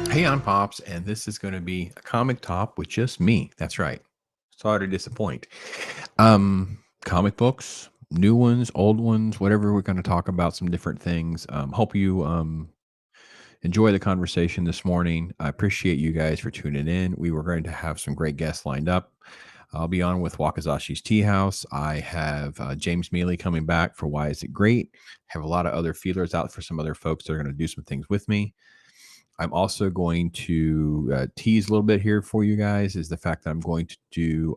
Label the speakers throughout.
Speaker 1: Hey, I'm Pops, and this is going to be a comic top with just me. That's right. Sorry to disappoint. Comic books, new ones, old ones, whatever. We're going to talk about some different things. Hope you enjoy the conversation this morning. I appreciate you guys for tuning in. We were going to have some great guests lined up. I'll be on with Wakazashi's Tea House. I have James Mealy coming back for Why Is It Great? Have a lot of other feelers out for some other folks that are going to do some things with me. I'm also going to tease a little bit here for you guys is the fact that I'm going to do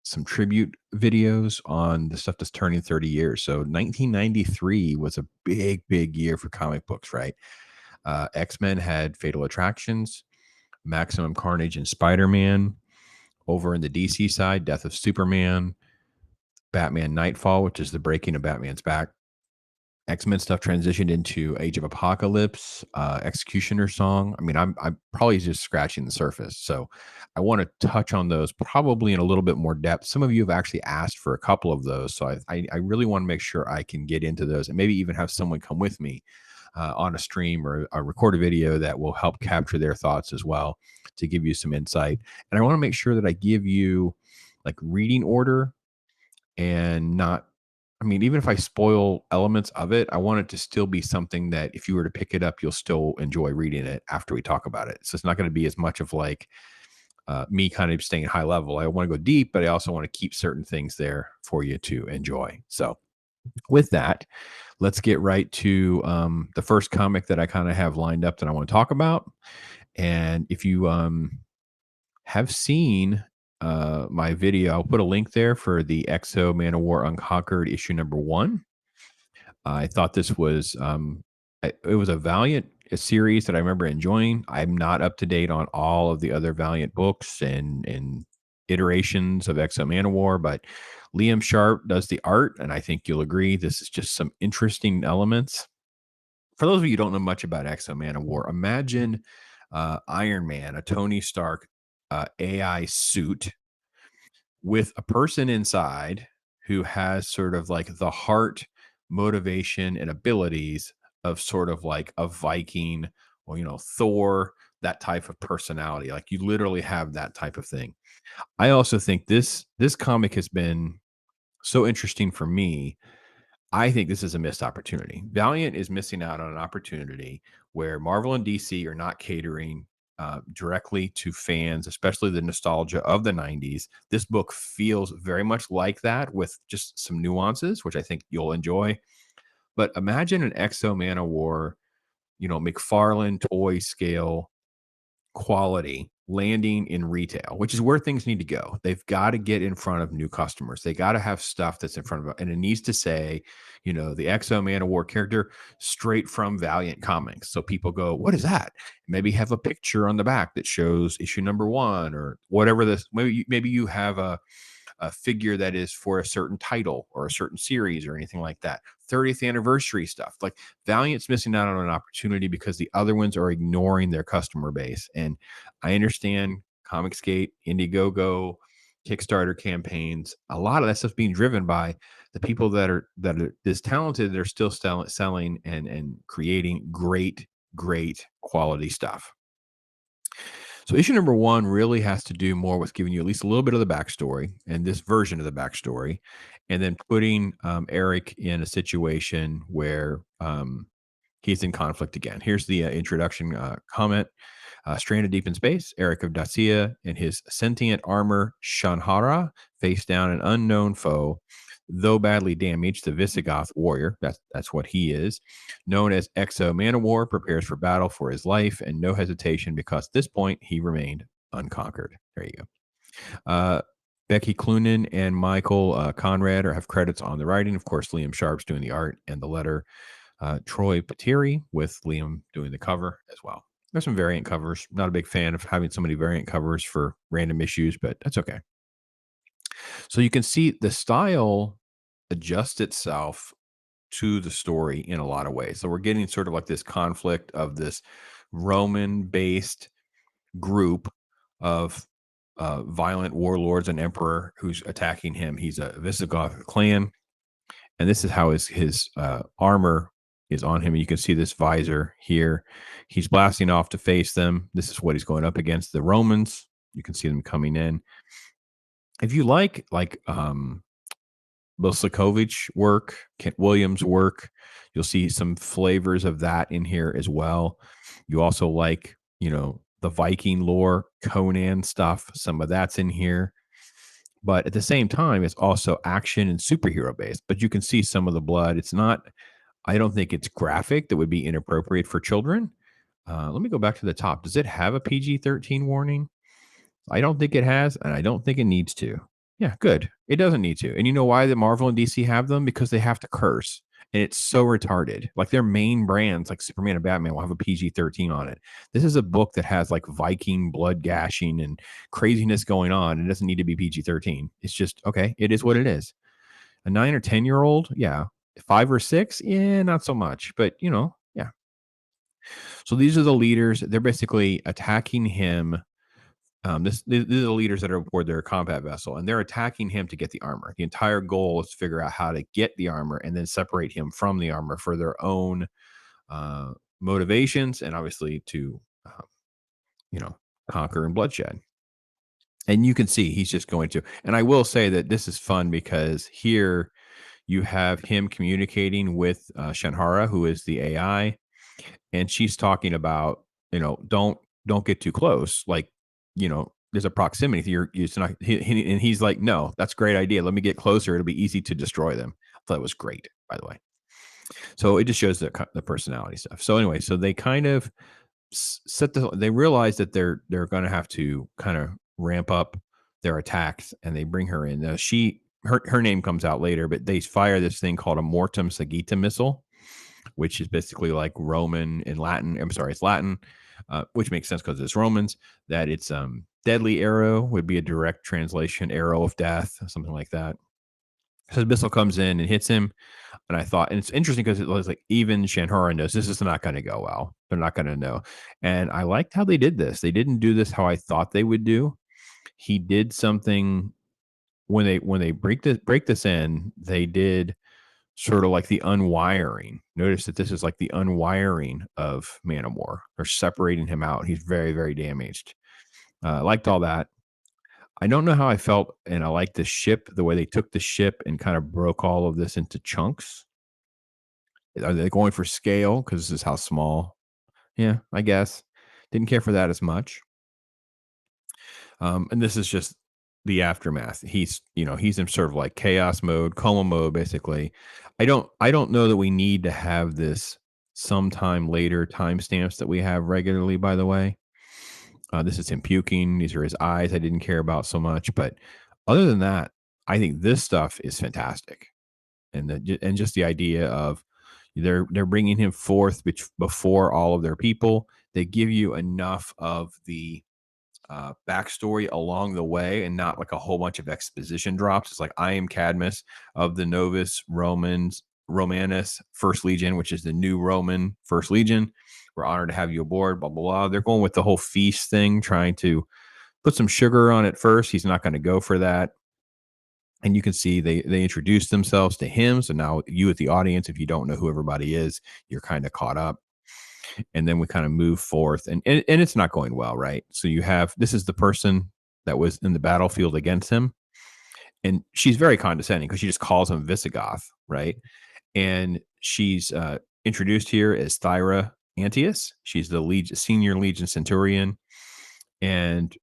Speaker 1: some tribute videos on the stuff that's turning 30 years. So 1993 was a big, big year for comic books, right? X-Men had Fatal Attractions, Maximum Carnage and Spider-Man. Over in the DC side, Death of Superman, Batman Nightfall, which is the breaking of Batman's back. X-Men stuff transitioned into Age of Apocalypse, Executioner Song. I mean, I'm probably just scratching the surface. So I want to touch on those probably in a little bit more depth. Some of you have actually asked for a couple of those. So I really want to make sure I can get into those and maybe even have someone come with me on a stream or a recorded video that will help capture their thoughts as well to give you some insight. And I want to make sure that I give you like reading order and not, I mean, even if I spoil elements of it, I want it to still be something that if you were to pick it up, you'll still enjoy reading it after we talk about it. So it's not going to be as much of like me kind of staying high level. I want to go deep, but I also want to keep certain things there for you to enjoy. So with that, let's get right to the first comic that I kind of have lined up that I want to talk about. And if you have seen my video, I'll put a link there for the X-O MANOWAR UNCONQERED issue number 1. I thought this was it was a Valiant a series that I remember enjoying. I'm not up to date on all of the other Valiant books and iterations of X-O Manowar, but Liam Sharp does the art, and I think you'll agree this is just some interesting elements. For those of you who don't know much about X-O Manowar, imagine Iron Man, a Tony Stark AI suit with a person inside who has sort of like the heart, motivation, and abilities of sort of like a Viking or, Thor, that type of personality. Like you literally have that type of thing. I also think this comic has been so interesting for me. I think this is a missed opportunity. Valiant is missing out on an opportunity where Marvel and DC are not catering directly to fans, especially the nostalgia of the 90s. This book feels very much like that with just some nuances, which I think you'll enjoy. But imagine an X-O Manowar, McFarlane toy scale quality landing in retail, which is where things need to go. They've got to get in front of new customers. They got to have stuff that's in front of, and it needs to say, the X-O Manowar character straight from Valiant Comics. So people go, what is that? Maybe have a picture on the back that shows issue number 1 or whatever this, maybe you have a figure that is for a certain title or a certain series or anything like that. 30th anniversary stuff. Like Valiant's missing out on an opportunity because the other ones are ignoring their customer base. And I understand Comicsgate, Indiegogo, Kickstarter campaigns. A lot of that stuff's being driven by the people that are this talented. They're still selling and creating great quality stuff. So issue number 1 really has to do more with giving you at least a little bit of the backstory and this version of the backstory, and then putting Eric in a situation where he's in conflict again. Here's the introduction comment. Stranded deep in space, Eric of Dacia and his sentient armor Shanhara face down an unknown foe. Though badly damaged, the Visigoth warrior, that's what he is, known as X-O Manowar, prepares for battle for his life and no hesitation because at this point he remained unconquered. There you go. Becky Cloonan and Michael Conrad have credits on the writing. Of course, Liam Sharp's doing the art and the letter. Troy Patiri with Liam doing the cover as well. There's some variant covers. Not a big fan of having so many variant covers for random issues, but that's okay. So you can see the style adjusts itself to the story in a lot of ways. So we're getting sort of like this conflict of this Roman based group of violent warlords and emperor who's attacking him. He's a Visigoth clan. And this is how his armor is on him. You can see this visor here. He's blasting off to face them. This is what he's going up against, the Romans. You can see them coming in. If you like Bosakovich work, Kent Williams work, you'll see some flavors of that in here as well. You also like, the Viking lore, Conan stuff. Some of that's in here. But at the same time, it's also action and superhero based. But you can see some of the blood. It's not, I don't think it's graphic that would be inappropriate for children. Let me go back to the top. Does it have a PG-13 warning? I don't think it has, and I don't think it needs to. Yeah, good. It doesn't need to. And you know why the Marvel and DC have them? Because they have to curse. And it's so retarded. Like their main brands, like Superman and Batman, will have a PG-13 on it. This is a book that has like Viking blood gashing and craziness going on. It doesn't need to be PG-13. It's just, okay, it is what it is. A 9 or 10-year-old, yeah. 5 or 6, yeah, not so much. But, yeah. So these are the leaders. They're basically attacking him. These are the leaders that are aboard their combat vessel, and they're attacking him to get the armor. The entire goal is to figure out how to get the armor and then separate him from the armor for their own motivations, and obviously to, you know, conquer and bloodshed. And you can see he's just going to. And I will say that this is fun because here you have him communicating with Shanhara, who is the AI, and she's talking about, don't get too close. Like, there's a proximity. It's not, and he's like, no, that's a great idea. Let me get closer. It'll be easy to destroy them. I thought it was great, by the way. So it just shows the personality stuff. So anyway, so they kind of they realize that they're going to have to kind of ramp up their attacks, and they bring her in. Her name comes out later, but they fire this thing called a Mortem Sagita missile, which is basically like Roman in Latin. I'm sorry, it's Latin, which makes sense because it's Romans. That it's deadly arrow would be a direct translation, arrow of death, something like that. So the missile comes in and hits him, and I thought, and it's interesting because it was like even Shanhara knows this is not going to go well. They're not going to know, and I liked how they did this. They didn't do this how I thought they would do. He did something when they break this in. They did sort of like the unwiring. Notice that this is like the unwiring of Manowar. They're separating him out. He's very, very damaged. I liked all that. I don't know how I felt, and I like the ship, the way they took the ship and kind of broke all of this into chunks. Are they going for scale? Because this is how small. Yeah, I guess. Didn't care for that as much. And this is just the aftermath. He's in sort of like chaos mode, coma mode, basically. I don't know that we need to have this sometime later timestamps that we have regularly, by the way. This is him puking. These are his eyes. I didn't care about so much, but other than that, I think this stuff is fantastic, and just the idea of they're bringing him forth before all of their people. They give you enough of the backstory along the way and not like a whole bunch of exposition drops. It's like, I am Cadmus of the Novus Romanus First Legion, which is the new Roman First Legion. We're honored to have you aboard, blah, blah, blah. They're going with the whole feast thing, trying to put some sugar on it first. He's not going to go for that. And you can see they introduce themselves to him. So now you, at the audience, if you don't know who everybody is, you're kind of caught up. And then we kind of move forth, and it's not going well, right? So this is the person that was in the battlefield against him, and she's very condescending because she just calls him Visigoth, right? And she's introduced here as Thyra Antius. She's the senior Legion Centurion, and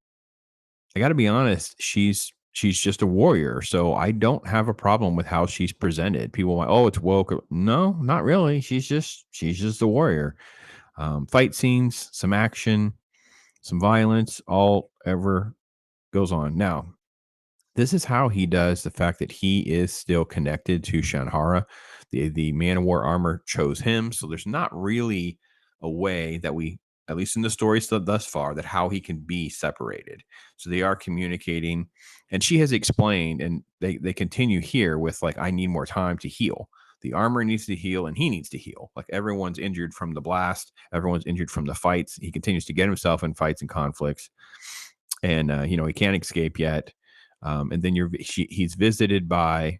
Speaker 1: I got to be honest, she's just a warrior, so I don't have a problem with how she's presented. People are like, oh, it's woke. No, not really. She's just a warrior. Fight scenes, some action, some violence, all ever goes on. Now, this is how he does the fact that he is still connected to Shanhara. The Man of War armor chose him, so there's not really a way that we, at least in the story thus far, that how he can be separated. So they are communicating, and she has explained, and they continue here with like, I need more time to heal. The armor needs to heal, and he needs to heal. Like, everyone's injured from the blast, everyone's injured from the fights. He continues to get himself in fights and conflicts, and he can't escape yet. And then he's visited by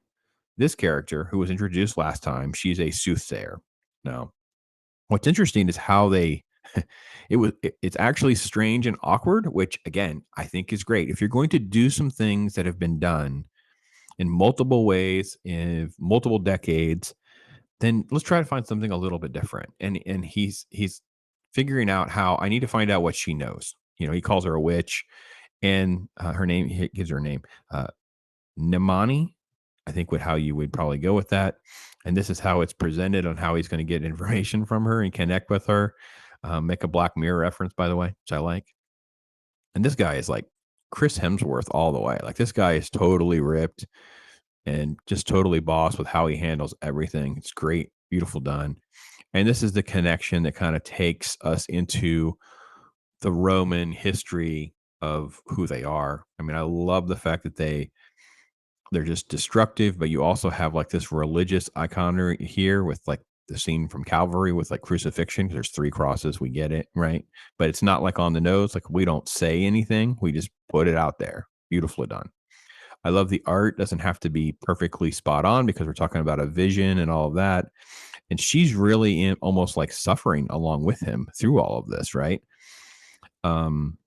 Speaker 1: this character who was introduced last time. She's a soothsayer. Now, what's interesting is how they it's actually strange and awkward, which again, I think is great. If you're going to do some things that have been done in multiple ways in multiple decades, then let's try to find something a little bit different. And he's figuring out how I need to find out what she knows. He calls her a witch, and her name he gives her a name, uh, Nemani, I think would how you would probably go with that. And this is how it's presented on how he's going to get information from her and connect with her. Make a Black Mirror reference, by the way, which I like. And this guy is like Chris Hemsworth all the way. Like this guy is totally ripped and just totally boss with how he handles everything. It's great, beautiful done. And this is the connection that kind of takes us into the Roman history of who they are. I mean, I love the fact that they're just destructive, but you also have like this religious iconry here with like the scene from Calvary with like crucifixion. There's three crosses. We get it, right? But it's not like on the nose. Like we don't say anything. We just put it out there. Beautifully done. I love the art. Doesn't have to be perfectly spot on because we're talking about a vision and all of that. And she's really almost like suffering along with him through all of this, right? Um,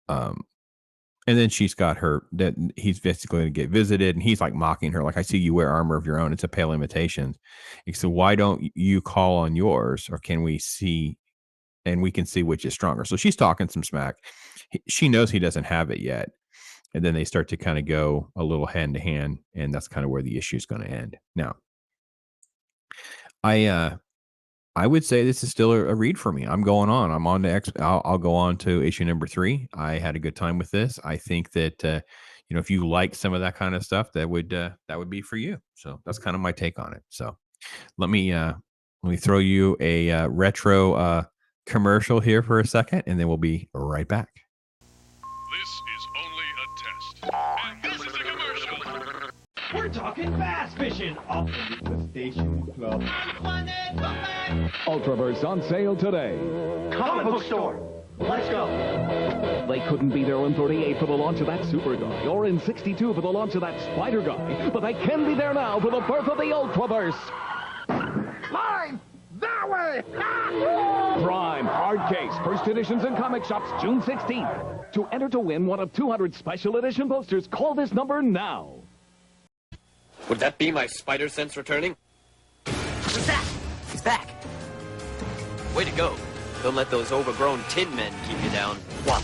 Speaker 1: um, and then she's got her that he's basically going to get visited, and he's like mocking her, like, "I see you wear armor of your own. It's a pale imitation." He said, "Why don't you call on yours, or can we see and we can see which is stronger?" So she's talking some smack. She knows he doesn't have it yet, and then they start to kind of go a little hand to hand, and that's kind of where the issue is going to end. Now, I I would say this is still a read for me. I'm going on. I'm on to X. I'll go on to issue number 3. I had a good time with this. I think that if you like some of that kind of stuff, that would be for you. So that's kind of my take on it. So let me uh, let me throw you a retro commercial here for a second, and then we'll be right back.
Speaker 2: This is only a test. And this is a commercial.
Speaker 3: We're talking bass fishing off the Station Club.
Speaker 4: Ultraverse on sale today.
Speaker 3: Comic book store. Let's go.
Speaker 4: They couldn't be there in 38 for the launch of that Super Guy, or in 62 for the launch of that Spider Guy, but they can be there now for the birth of the Ultraverse.
Speaker 3: Line! That way!
Speaker 4: Prime Hard Case, first editions in comic shops June 16th. To enter to win one of 200 special edition posters, call this number now.
Speaker 5: Would that be my spider sense returning?
Speaker 6: What's that? He's back.
Speaker 5: Way to go. Don't let those overgrown tin men keep you down.
Speaker 6: What?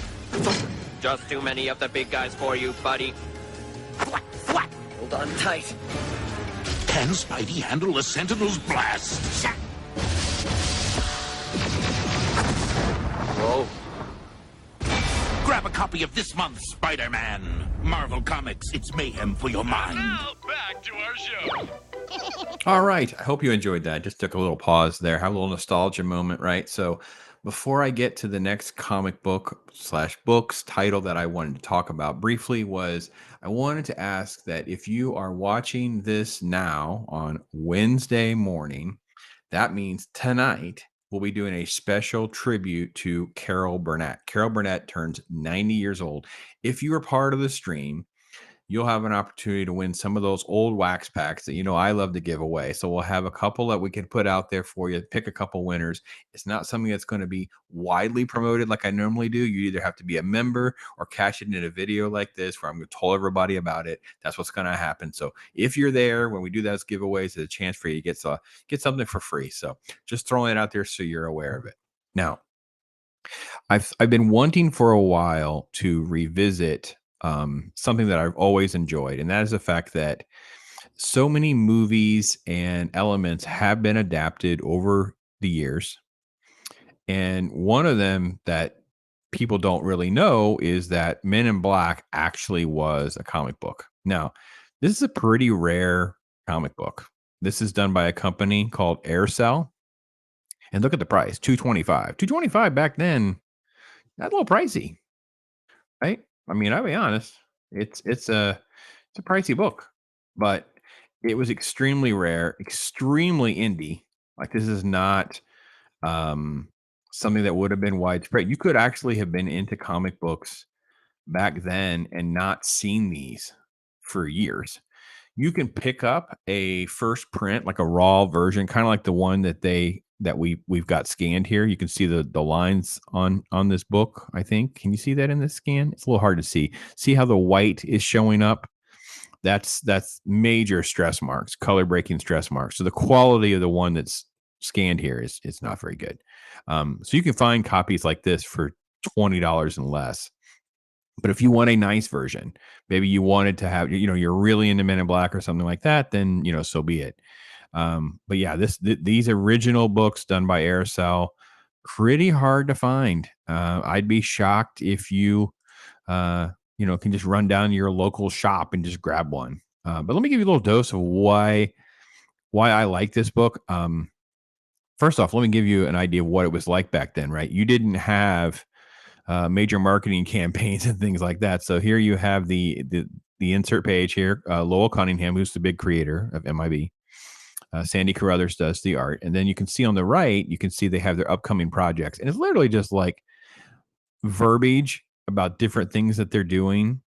Speaker 5: Just too many of the big guys for you, buddy.
Speaker 6: What? Hold on tight.
Speaker 7: Can Spidey handle the Sentinel's blast?
Speaker 5: Whoa.
Speaker 7: Grab a copy of this month's Spider-Man. Marvel Comics, it's mayhem for your mind.
Speaker 2: Now, back to our show.
Speaker 1: All right. I hope you enjoyed that. Just took a little pause there, have a little nostalgia moment, right? So before I get to the next comic book / books title that I wanted to talk about briefly was I wanted to ask that if you are watching this now on Wednesday morning, that means tonight we'll be doing a special tribute to Carol Burnett. Carol Burnett turns 90 years old. If you are part of the stream, you'll have an opportunity to win some of those old wax packs that I love to give away. So we'll have a couple that we can put out there for you. Pick a couple winners. It's not something that's going to be widely promoted like I normally do. You either have to be a member or cash it in a video like this where I'm going to tell everybody about it. That's what's going to happen. So if you're there when we do those giveaways, there's a chance for you to get something for free. So just throwing it out there so you're aware of it. Now, I've been wanting for a while to revisit something that I've always enjoyed, and that is the fact that so many movies and elements have been adapted over the years. And one of them that people don't really know is that Men in Black actually was a comic book. Now, this is a pretty rare comic book. This is done by a company called Aircell. And look at the price, $225. $225 back then, that's a little pricey, right? I mean, I'll be honest. It's a pricey book, but it was extremely rare, extremely indie. Like this is not something that would have been widespread. You could actually have been into comic books back then and not seen these for years. You can pick up a first print, like a raw version, kind of like the one that we've got scanned here. You can see the lines on this book, I think. Can you see that in this scan? It's a little hard to see. See how the white is showing up? That's major stress marks, color breaking stress marks. So the quality of the one that's scanned here is not very good. So you can find copies like this for $20 and less. But if you want a nice version, maybe you wanted to have, you're really into Men in Black or something like that, then, so be it. But yeah, these original books done by Aircel, pretty hard to find. I'd be shocked if you, can just run down to your local shop and just grab one. But let me give you a little dose of why I like this book. First off, let me give you an idea of what it was like back then, right? You didn't have major marketing campaigns and things like that. So here you have the insert page here. Lowell Cunningham, who's the big creator of MIB. Sandy Carruthers does the art. And then you can see on the right, you can see they have their upcoming projects. And it's literally just like verbiage about different things that they're doing.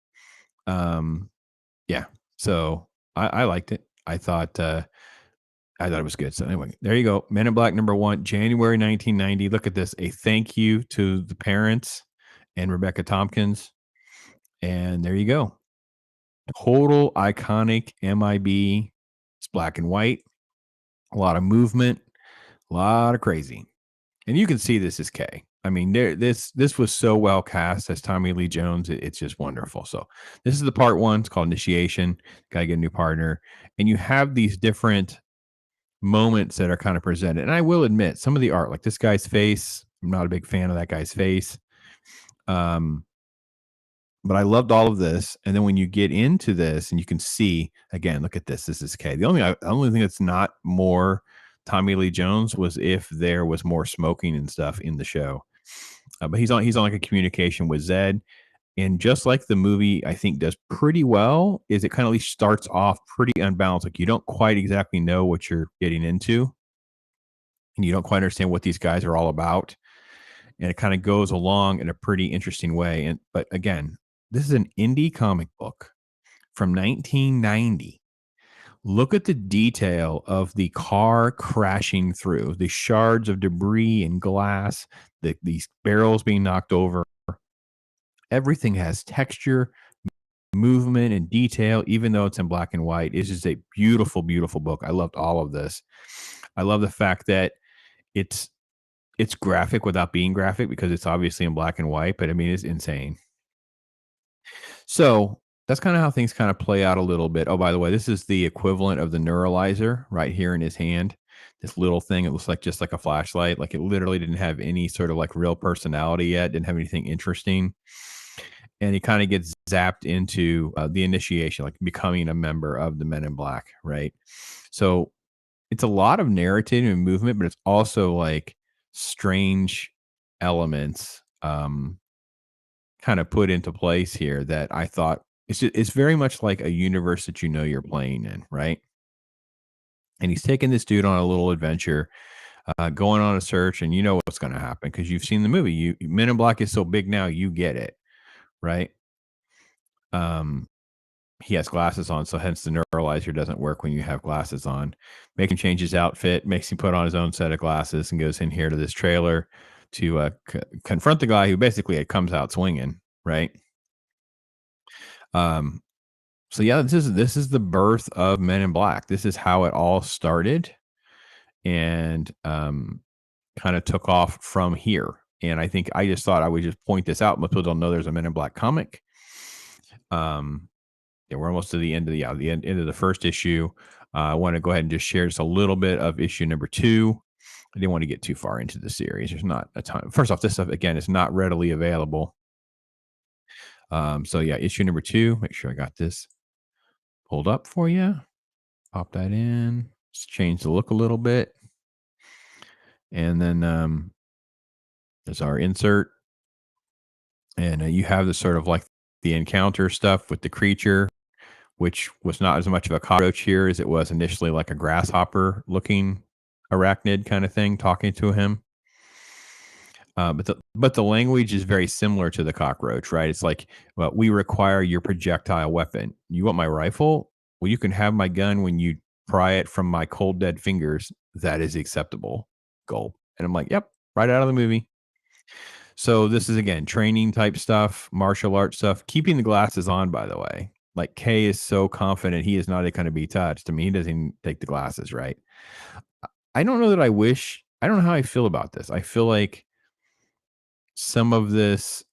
Speaker 1: Yeah. So I liked it. I thought it was good. So anyway, there you go. Men in Black #1, January 1990. Look at this. A thank you to the parents and Rebecca Tompkins. And there you go. Total iconic MIB. It's black and white. A lot of movement. A lot of crazy. And you can see this is K. I mean, this was so well cast as Tommy Lee Jones. It's just wonderful. So this is the part 1. It's called Initiation. Got to get a new partner. And you have these different moments that are kind of presented. And I will admit, some of the art, like this guy's face, I'm not a big fan of that guy's face. But I loved all of this. And then when you get into this and you can see, again, look at this. This is K. The only thing that's not more Tommy Lee Jones was if there was more smoking and stuff in the show. But he's on like a communication with Zed. And just like the movie, I think does pretty well, is it kind of at least starts off pretty unbalanced. Like you don't quite exactly know what you're getting into. And you don't quite understand what these guys are all about. And it kind of goes along in a pretty interesting way. But again, this is an indie comic book from 1990. Look at the detail of the car crashing through, the shards of debris and glass, these barrels being knocked over. Everything has texture, movement, and detail, even though it's in black and white. It's just a beautiful, beautiful book. I loved all of this. I love the fact that it's graphic without being graphic because it's obviously in black and white, but I mean, it's insane. So that's kind of how things kind of play out a little bit. Oh, by the way, this is the equivalent of the neuralizer right here in his hand. This little thing, it looks like just like a flashlight. Like it literally didn't have any sort of like real personality yet. Didn't have anything interesting. And he kind of gets zapped into the initiation, like becoming a member of the Men in Black, right? So it's a lot of narrative and movement, but it's also like strange elements kind of put into place here that I thought it's very much like a universe that you're playing in, right? And he's taking this dude on a little adventure, going on a search, and you know what's going to happen because you've seen the movie. Men in Black is so big now, you get it, right? He has glasses on, so hence the neuralizer doesn't work when you have glasses on. Making change his outfit, makes him put on his own set of glasses, and goes in here to this trailer to confront the guy who basically comes out swinging, right? So yeah, this is the birth of Men in Black. This is how it all started, and kind of took off from here. And I think I just thought I would just point this out. Most people don't know there's a Men in Black comic. Yeah, we're almost to the end of the end of the first issue. I want to go ahead and just share just a little bit of issue number 2. I didn't want to get too far into the series. There's not a ton. First off, this stuff again is not readily available. So yeah, issue number 2. Make sure I got this pulled up for you. Pop that in. Just change the look a little bit, and then there's our insert, and you have the sort of like the encounter stuff with the creature, which was not as much of a cockroach here as it was initially like a grasshopper looking arachnid kind of thing talking to him. But the language is very similar to the cockroach, right? It's like, well, we require your projectile weapon. You want my rifle? well, you can have my gun when you pry it from my cold dead fingers. That is acceptable. Gulp. And I'm like, yep, right out of the movie. So this is again training type stuff, martial arts stuff. Keeping the glasses on, by the way. Like Kay is so confident he is not going to be touched. I mean, he doesn't even take the glasses, right? I don't know that I wish. I don't know how I feel about this. I feel like some of this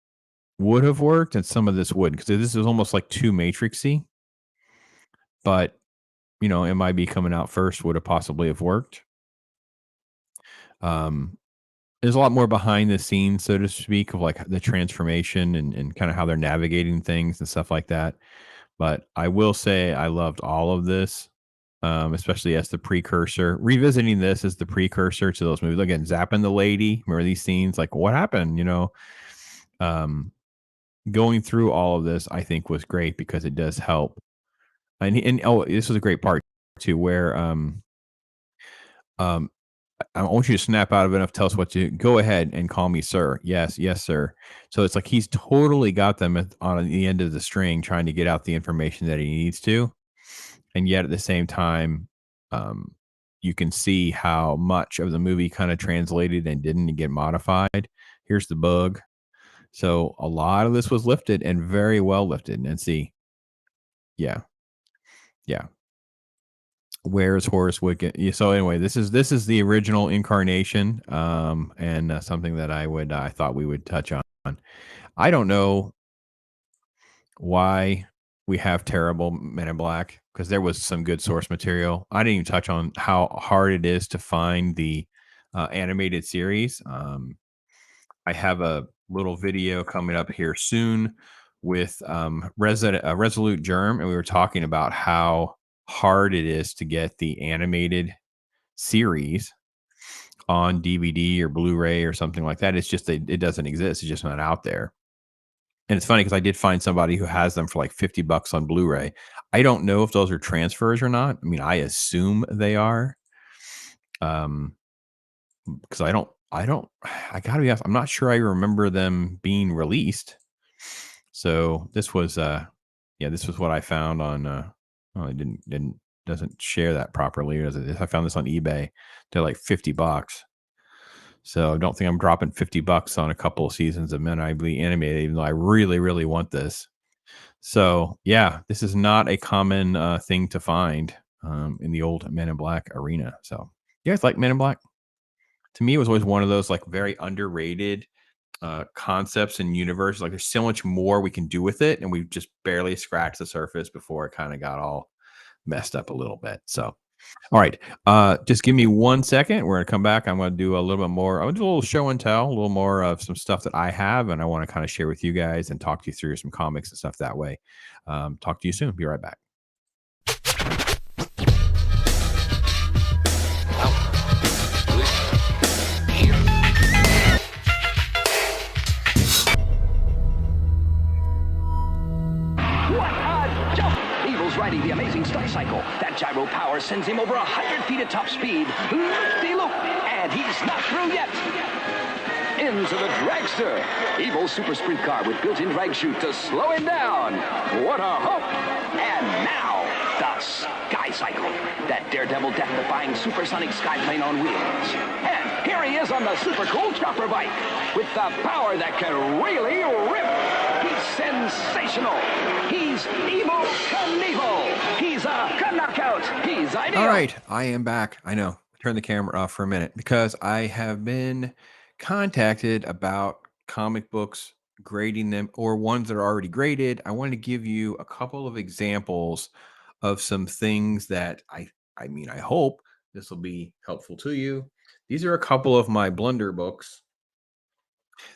Speaker 1: would have worked and some of this wouldn't, because this is almost like too matrixy. But MIB coming out first would have possibly have worked. There's a lot more behind the scenes, so to speak, of like the transformation and kind of how they're navigating things and stuff like that. But I will say I loved all of this, especially as the precursor. Revisiting this as the precursor to those movies. Again, zapping the lady. Remember these scenes? Like, what happened? Going through all of this, I think was great because it does help. And this was a great part too, where I want you to snap out of it enough. Tell us what to go ahead and call me sir. Yes, yes, sir. So it's like he's totally got them on the end of the string, trying to get out the information that he needs to, and yet at the same time, you can see how much of the movie kind of translated and didn't get modified. Here's the bug. So a lot of this was lifted and very well lifted. And see, yeah, yeah. Where's Horace Wicket? So anyway, this is the original incarnation, and something that I thought we would touch on. I don't know why we have terrible Men in Black, because there was some good source material. I didn't even touch on how hard it is to find the animated series. I have a little video coming up here soon with Resolute Germ, and we were talking about how hard it is to get the animated series on DVD or Blu-ray or something like that. It's just it doesn't exist. It's just not out there. And it's funny because I did find somebody who has them for like $50 on Blu-ray. I don't know if those are transfers or not. I mean, I assume they are. Because I gotta be honest, I'm not sure I remember them being released. So this was this was what I found on it doesn't share that properly. I found this on eBay. They're like $50. So I don't think I'm dropping $50 on a couple of seasons of Men I Bleed animated, even though I really, really want this. So yeah, this is not a common thing to find in the old Men in Black arena. So you guys like Men in Black? To me, it was always one of those like very underrated concepts and universe. Like there's so much more we can do with it, and we've just barely scratched the surface before it kind of got all messed up a little bit. So, all right, just give me 1 second. We're gonna come back. I'm gonna do a little bit more. I'm gonna do a little show and tell, a little more of some stuff that I have, and I want to kind of share with you guys and talk you through some comics and stuff that way. Talk to you soon. Be right back.
Speaker 4: Riding the amazing stunt cycle. That gyro power sends him over 100 feet at top speed. Loop-de-loop, and he's not through yet. Into the dragster. Evil super sprint car with built-in drag chute to slow him down. What a hope. And now, the sky cycle. That daredevil death-defying supersonic skyplane on wheels. And here he is on the super cool chopper bike with the power that can really rip. He's sensational. He's Evil Knievel. He's a knockout. He's ideal.
Speaker 1: All right, I am back. I know. Turn the camera off for a minute because I have been contacted about comic books, grading them, or ones that are already graded. I want to give you a couple of examples of some things that I hope this will be helpful to you. These are a couple of my blunder books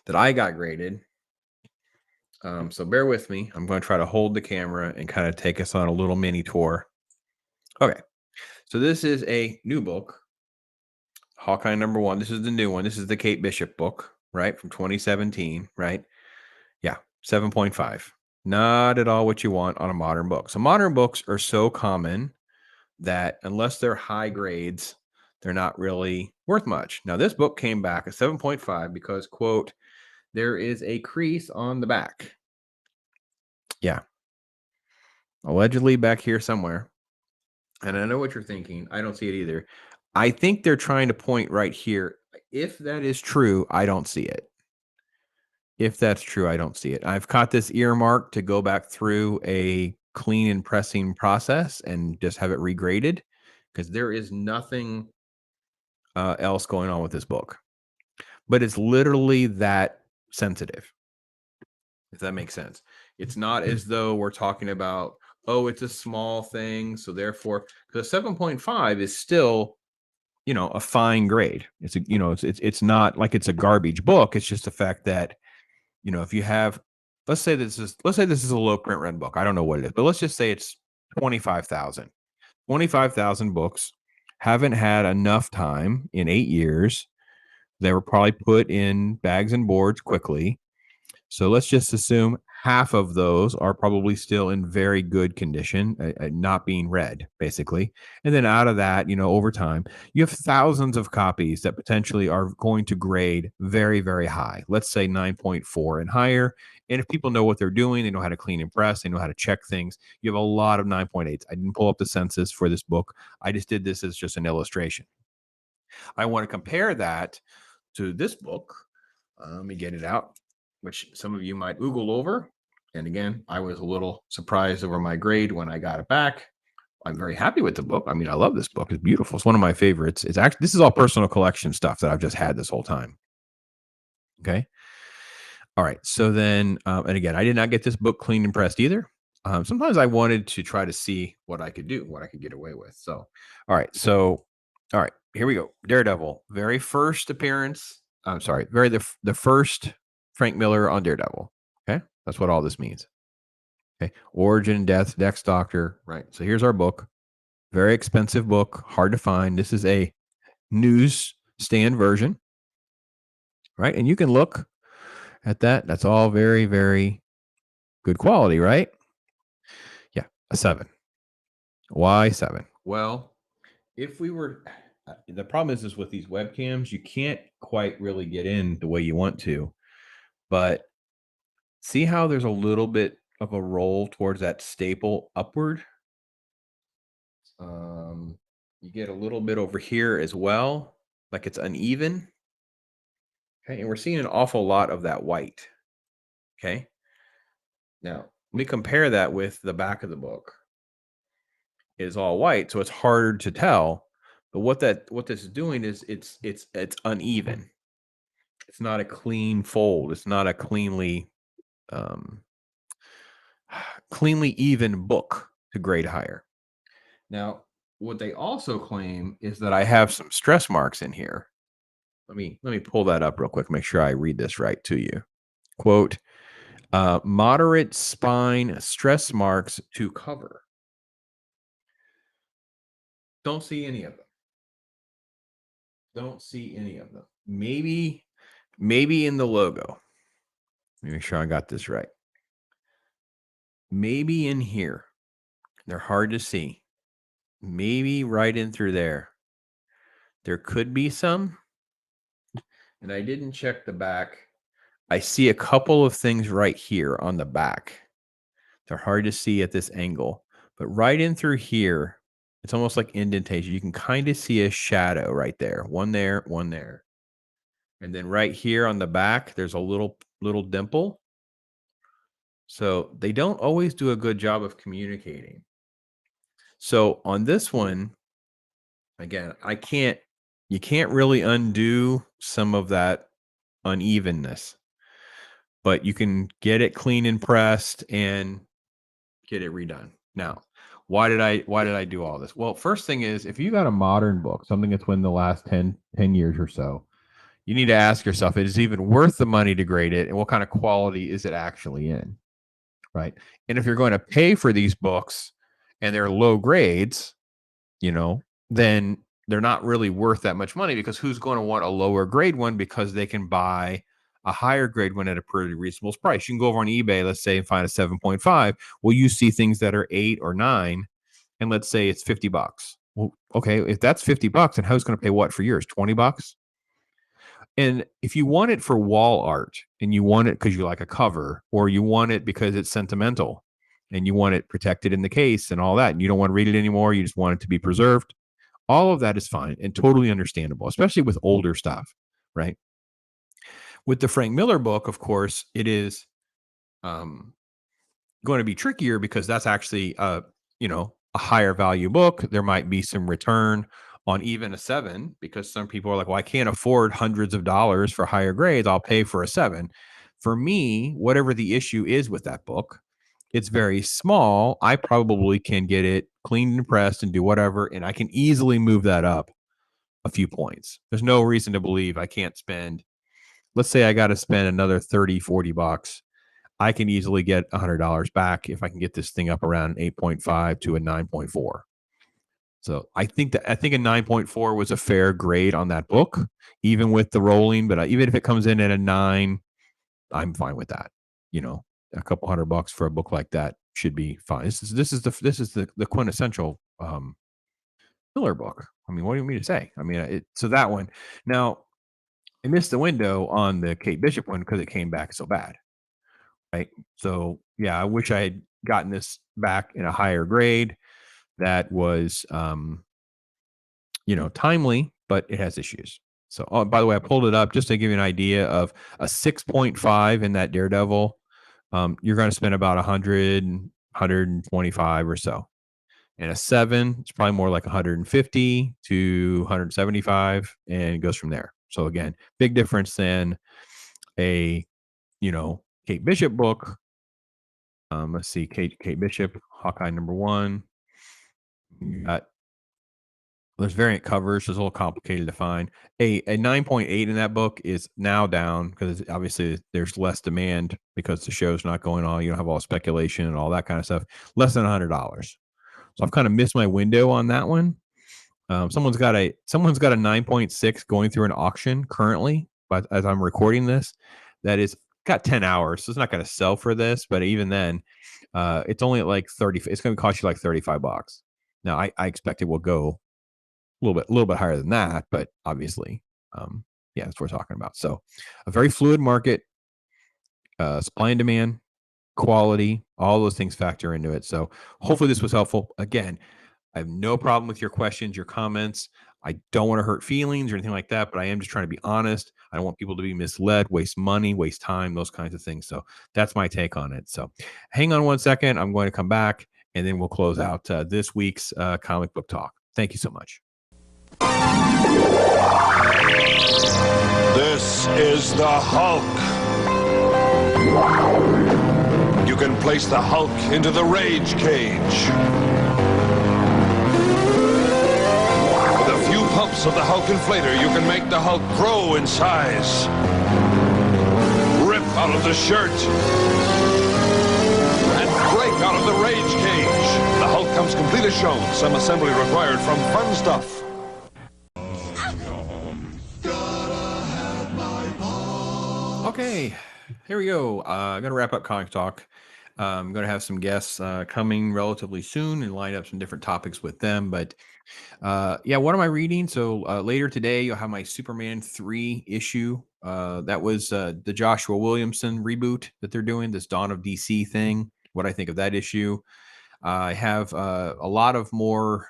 Speaker 1: that I got graded. So bear with me. I'm going to try to hold the camera and kind of take us on a little mini tour. Okay. So this is a new book, Hawkeye #1. This is the new one. This is the Kate Bishop book, right? From 2017, right? Yeah, 7.5. Not at all what you want on a modern book. So modern books are so common that unless they're high grades, they're not really worth much. Now, this book came back at 7.5 because, quote, there is a crease on the back. Yeah. Allegedly back here somewhere. And I know what you're thinking. I don't see it either. I think they're trying to point right here. If that is true, I don't see it. If that's true, I don't see it. I've caught this earmark to go back through a clean and pressing process and just have it regraded because there is nothing else going on with this book. But it's literally that sensitive, if that makes sense. It's not as though we're talking about, oh, it's a small thing, so therefore, because 7.5 is still, a fine grade. It's it's not like it's a garbage book. It's just the fact that, if you have, let's say this is a low print run book. I don't know what it is, but let's just say it's 25,000. 25,000 books haven't had enough time in 8 years. They were probably put in bags and boards quickly. So let's just assume half of those are probably still in very good condition, not being read, basically. And then out of that, over time, you have thousands of copies that potentially are going to grade very, very high. Let's say 9.4 and higher. And if people know what they're doing, they know how to clean and press, they know how to check things. You have a lot of 9.8s. I didn't pull up the census for this book. I just did this as just an illustration. I want to compare that to this book. Let me get it out, which some of you might oogle over. And again, I was a little surprised over my grade when I got it back. I'm very happy with the book. I mean, I love this book. It's beautiful. It's one of my favorites. It's actually, this is all personal collection stuff that I've just had this whole time. Okay. All right. So then, and again, I did not get this book cleaned and pressed either. Sometimes I wanted to try to see what I could do, what I could get away with. So, all right. So, all right, here we go. Daredevil, very first appearance. I'm sorry, the first Frank Miller on Daredevil. Okay, that's what all this means. Okay, origin, death, Dex Doctor. Right. So here's our book. Very expensive book, hard to find. This is a newsstand version. Right, and you can look at that. That's all very, very good quality, right? Yeah, a 7. Why 7? Well, if we were, the problem is with these webcams, you can't quite really get in the way you want to. But see how there's a little bit of a roll towards that staple upward? You get a little bit over here as well, like it's uneven. Okay, and we're seeing an awful lot of that white. Okay. Now, let me compare that with the back of the book. It is all white, so it's harder to tell. But what this is doing is it's uneven. It's not a clean fold. It's not a cleanly even book to grade higher. Now, what they also claim is that I have some stress marks in here. Let me pull that up real quick, make sure I read this right to you. Quote, moderate spine stress marks to cover. Don't see any of them. Don't see any of them. Maybe in the logo. Let me make sure I got this right. Maybe in here. They're hard to see. Maybe right in through there. There could be some. And I didn't check the back. I see a couple of things right here on the back. They're hard to see at this angle. But right in through here, it's almost like indentation. You can kind of see a shadow right there. One there, one there. And then right here on the back, there's a little dimple. So they don't always do a good job of communicating. So on this one, again, you can't really undo some of that unevenness, but you can get it clean and pressed and get it redone. Now, why did I do all this? Well, first thing is, if you got a modern book, something that's within the last 10 years or so, you need to ask yourself, is it even worth the money to grade it? And what kind of quality is it actually in? Right. And if you're going to pay for these books and they're low grades, then they're not really worth that much money, because who's going to want a lower grade one because they can buy a higher grade one at a pretty reasonable price? You can go over on eBay, let's say, and find a 7.5. Well, you see things that are 8 or 9, and let's say it's $50. Well, okay, if that's $50, and who's going to pay what for yours? $20? And if you want it for wall art, and you want it because you like a cover, or you want it because it's sentimental, and you want it protected in the case and all that, and you don't want to read it anymore. You just want it to be preserved. All of that is fine and totally understandable, especially with older stuff, right? With the Frank Miller book, of course, it is going to be trickier because that's actually a higher value book. There might be some return on even a 7 because some people are like, well, I can't afford hundreds of dollars for higher grades. I'll pay for a 7. For me, whatever the issue is with that book, it's very small. I probably can get it cleaned and pressed and do whatever, and I can easily move that up a few points. There's no reason to believe I can't spend, let's say I got to spend another 30, 40 bucks. I can easily get $100 back if I can get this thing up around an 8.5 to a 9.4. So I think a 9.4 was a fair grade on that book, even with the rolling. But even if it comes in at a 9, I'm fine with that. A couple $100 for a book like that should be fine. This is the quintessential Miller book. I mean, what do you mean to say? I mean, so that one. Now, I missed the window on the Kate Bishop one because it came back so bad. Right. So yeah, I wish I had gotten this back in a higher grade that was timely, but it has issues. So by the way, I pulled it up just to give you an idea of a 6.5 in that Daredevil. You're going to spend about 100, 125 or so. And a 7, it's probably more like 150 to 175, and it goes from there. So again, big difference than a Kate Bishop book. Let's see, Kate Bishop, Hawkeye #1. There's variant covers. So it's a little complicated to find. A 9.8 in that book is now down because obviously there's less demand because the show's not going on. You don't have all speculation and all that kind of stuff. Less than $100. So I've kind of missed my window on that one. Someone's got a 9.6 going through an auction currently, but as I'm recording this, that is got 10 hours, so it's not going to sell for this. But even then, it's only at like 30. It's going to cost you like $35. Now I expect it will go a little bit higher than that, but obviously, yeah, that's what we're talking about. So a very fluid market, supply and demand, quality, all those things factor into it. So hopefully this was helpful. Again, I have no problem with your questions, your comments. I don't want to hurt feelings or anything like that, but I am just trying to be honest. I don't want people to be misled, waste money, waste time, those kinds of things. So that's my take on it. So hang on one second. I'm going to come back and then we'll close out this week's comic book talk. Thank you so much.
Speaker 8: This is the Hulk. You can place the Hulk into the Rage Cage. With a few pumps of the Hulk inflator, you can make the Hulk grow in size. Rip out of the shirt. And break out of the Rage Cage. The Hulk comes complete as shown. Some assembly required from Fun Stuff.
Speaker 1: Okay, here we go. I'm going to wrap up Comic Talk. I'm going to have some guests coming relatively soon and line up some different topics with them. But yeah, what am I reading? So later today, you'll have my Superman 3 issue. That was the Joshua Williamson reboot that they're doing, this Dawn of DC thing. What I think of that issue. I have a lot of more...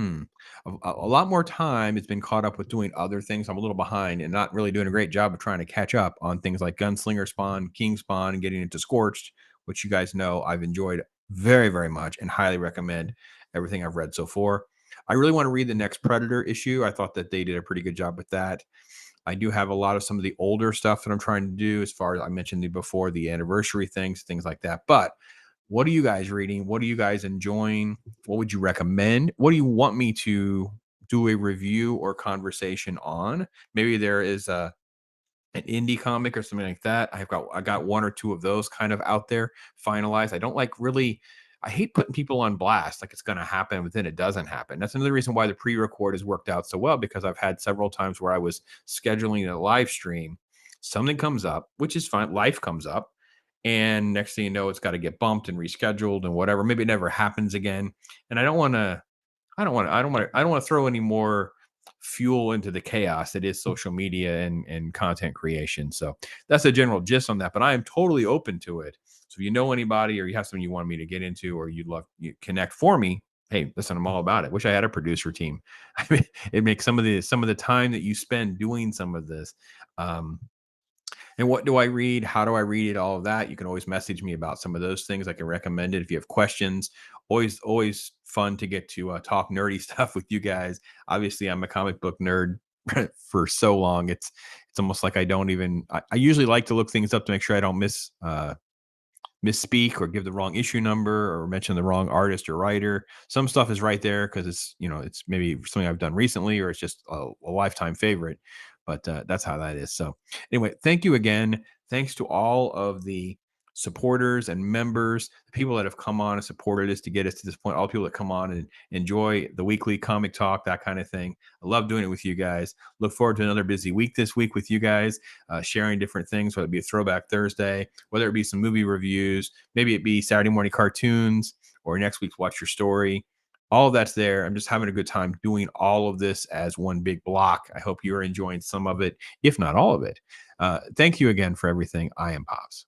Speaker 1: a lot more time. It's been caught up with doing other things. I'm a little behind and not really doing a great job of trying to catch up on things like Gunslinger Spawn, King Spawn, and getting into Scorched, which you guys know I've enjoyed very, very much and highly recommend everything I've read so far. I really want to read the next Predator issue. I thought that they did a pretty good job with that. I do have a lot of some of the older stuff that I'm trying to do, as far as I mentioned before, the anniversary things like that. But what are you guys reading? What are you guys enjoying? What would you recommend? What do you want me to do a review or conversation on? Maybe there is an indie comic or something like that. I got one or two of those kind of out there finalized. I hate putting people on blast like it's going to happen, but then it doesn't happen. That's another reason why the pre-record has worked out so well, because I've had several times where I was scheduling a live stream. Something comes up, which is fine. Life comes up. And next thing you know, it's got to get bumped and rescheduled and whatever. Maybe it never happens again. And I don't want to throw any more fuel into the chaos that is social media and content creation. So that's a general gist on that. But I am totally open to it. So if you know anybody or you have something you want me to get into or you'd love you connect for me, hey, listen, I'm all about it. Wish I had a producer team. I mean, it makes some of the time that you spend doing some of this. Um, and what do I read? How do I read it? All of that. You can always message me about some of those things. I can recommend it if you have questions. Always fun to get to talk nerdy stuff with you guys. Obviously, I'm a comic book nerd for so long. It's almost like I don't even. I usually like to look things up to make sure I don't misspeak or give the wrong issue number or mention the wrong artist or writer. Some stuff is right there because it's maybe something I've done recently or it's just a lifetime favorite. But that's how that is. So anyway, thank you again. Thanks to all of the supporters and members, the people that have come on and supported us to get us to this point, all the people that come on and enjoy the weekly comic talk, that kind of thing. I love doing it with you guys. Look forward to another busy week this week with you guys, sharing different things, whether it be a Throwback Thursday, whether it be some movie reviews, maybe it be Saturday morning cartoons, or next week's Watch Your Story. All of that's there. I'm just having a good time doing all of this as one big block. I hope you're enjoying some of it, if not all of it. Thank you again for everything. I am Pops.